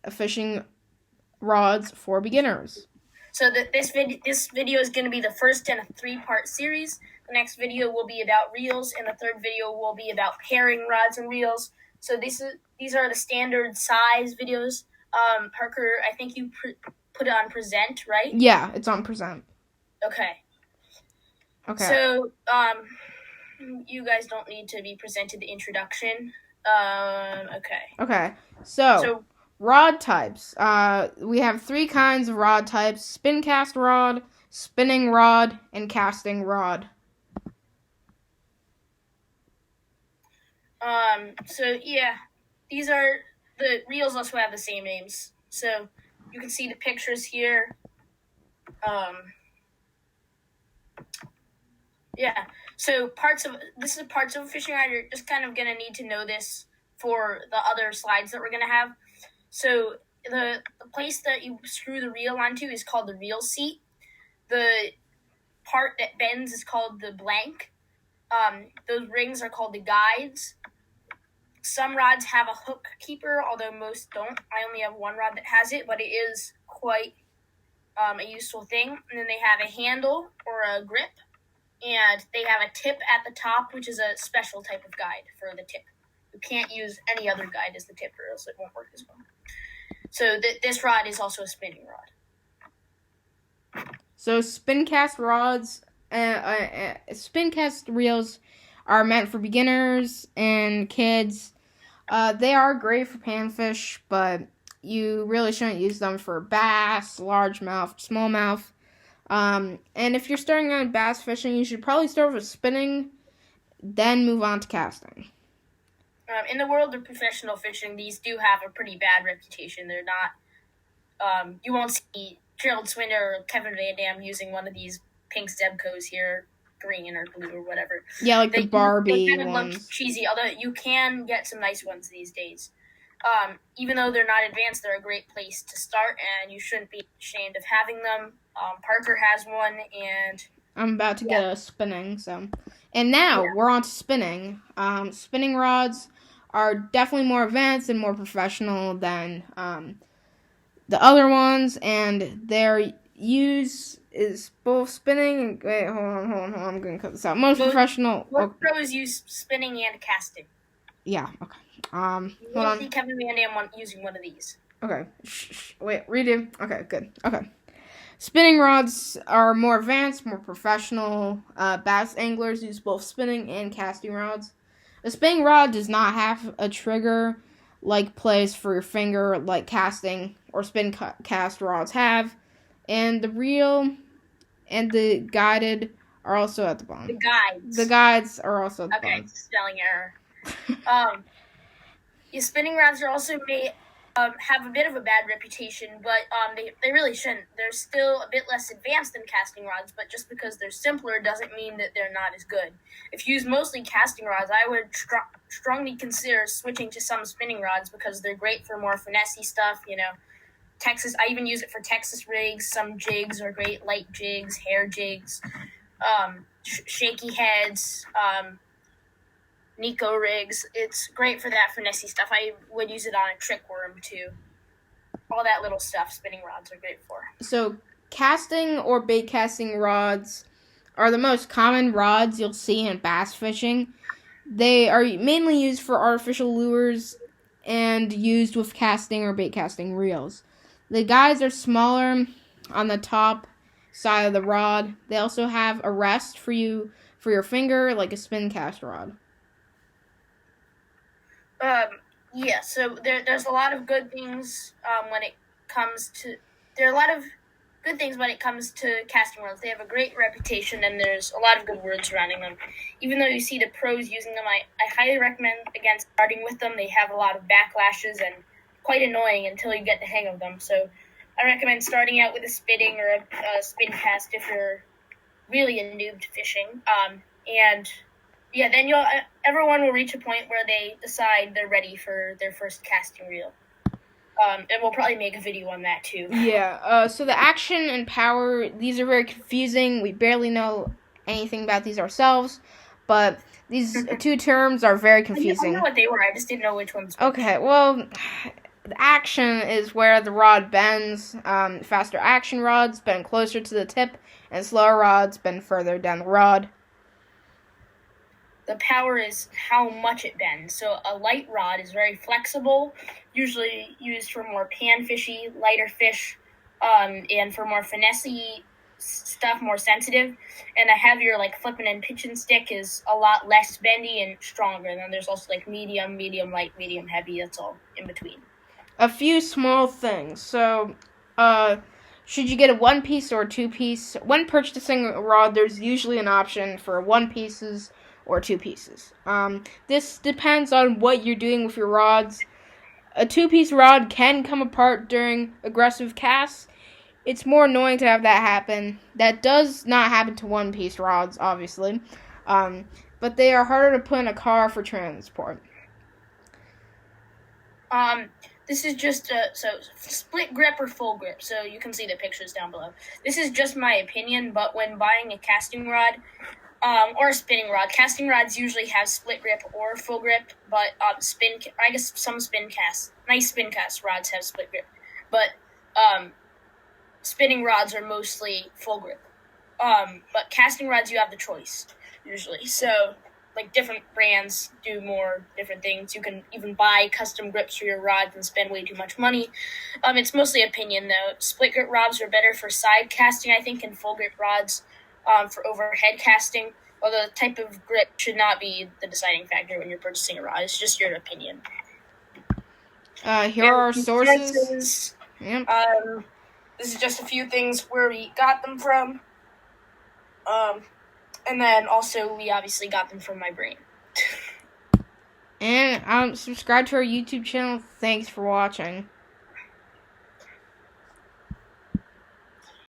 fishing rods for beginners. So this video is going to be the first in a 3-part series. The next video will be about reels, and the third video will be about pairing rods and reels. So these are the standard size videos. Parker, I think you put it on present, right? Yeah, it's on present. Okay. So you guys don't need to be presented the introduction. Okay. So rod types. We have 3 kinds of rod types: spin cast rod, spinning rod, and casting rod. These are the reels. Also have the same names. So you can see the pictures here. So parts of a fishing rod. You're just kind of gonna need to know this for the other slides that we're gonna have. So the place that you screw the reel onto is called the reel seat. The part that bends is called the blank. Those rings are called the guides. Some rods have a hook keeper, although most don't. I only have one rod that has it, but it is quite a useful thing. And then they have a handle or a grip, and they have a tip at the top, which is a special type of guide for the tip. You can't use any other guide as the tip, or else it won't work as well. So this rod is also a spinning rod. So spin cast rods, spin cast reels are meant for beginners and kids. They are great for panfish, but you really shouldn't use them for bass, largemouth, smallmouth. And if you're starting on bass fishing, you should probably start with spinning, then move on to casting. In the world of professional fishing, these do have a pretty bad reputation. They're not. You won't see Gerald Swinner or Kevin Van Dam using one of these pink Zebcos here, green or blue or whatever. Yeah, like the Barbie they kind of ones. Look cheesy, although you can get some nice ones these days. Even though they're not advanced, they're a great place to start, and you shouldn't be ashamed of having them. Parker has one, and I'm about to get a spinning. And now we're on to spinning. Spinning rods are definitely more advanced and more professional than the other ones, and their use is both spinning and wait, hold on, I'm gonna cut this out. Most professional pros use spinning and casting. Yeah, okay. Hold on. See Kevin Van Dam using one of these. Okay. Wait, redo. Okay, good. Okay. Spinning rods are more advanced, more professional. Bass anglers use both spinning and casting rods. A spinning rod does not have a trigger like plays for your finger like casting or spin cast rods have. And the reel and the guided are also at the bottom. The guides are also at the bottom. Okay, spelling error. Spinning rods are also have a bit of a bad reputation, but they really shouldn't. They're still a bit less advanced than casting rods, but just because they're simpler doesn't mean that they're not as good. If you use mostly casting rods, I would strongly consider switching to some spinning rods because they're great for more finessey stuff, Texas, I even use it for Texas rigs. Some jigs are great, light jigs, hair jigs, shaky heads, Nico rigs. It's great for that finessey stuff. I would use it on a trick worm too. All that little stuff spinning rods are great for. So casting or bait casting rods are the most common rods you'll see in bass fishing. They are mainly used for artificial lures and used with casting or bait casting reels. The guides are smaller on the top side of the rod. They also have a rest for your finger, like a spin cast rod. So there's a lot of good things when it comes to. There are a lot of good things when it comes to casting rods. They have a great reputation, and there's a lot of good words surrounding them. Even though you see the pros using them, I highly recommend against starting with them. They have a lot of backlashes and quite annoying until you get the hang of them. So I recommend starting out with a spinning or a spin cast if you're really a noob to fishing. Then everyone will reach a point where they decide they're ready for their first casting reel. And we'll probably make a video on that too. Yeah, so the action and power, these are very confusing. We barely know anything about these ourselves, but these two terms are very confusing. I know what they were, I just didn't know which ones. Okay, well, The action is where the rod bends. Faster action rods bend closer to the tip, and slower rods bend further down the rod. The power is how much it bends. So a light rod is very flexible, usually used for more panfishy, lighter fish, and for more finessey stuff, more sensitive. And a heavier, like flipping and pitching stick is a lot less bendy and stronger. And then there's also like medium, medium light, medium heavy. That's all in between. A few small things. So, should you get a one piece or a two piece? When purchasing a rod, there's usually an option for one pieces or two pieces. This depends on what you're doing with your rods. A two-piece rod can come apart during aggressive casts. It's more annoying to have that happen. That does not happen to one-piece rods, obviously. But they are harder to put in a car for transport. This is just so split grip or full grip. So you can see the pictures down below. This is just my opinion, but when buying a casting rod, or a spinning rod. Casting rods usually have split grip or full grip, but I guess some nice spin cast rods have split grip, but spinning rods are mostly full grip. But casting rods, you have the choice usually. So like different brands do more different things. You can even buy custom grips for your rods and spend way too much money. It's mostly opinion though. Split grip rods are better for side casting, I think, and full grip rods for overhead casting, although the type of grip should not be the deciding factor when you're purchasing a rod. It's just your opinion. Here are our sources. Yep. This is just a few things where we got them from. And then also we obviously got them from my brain. And subscribe to our YouTube channel. Thanks for watching.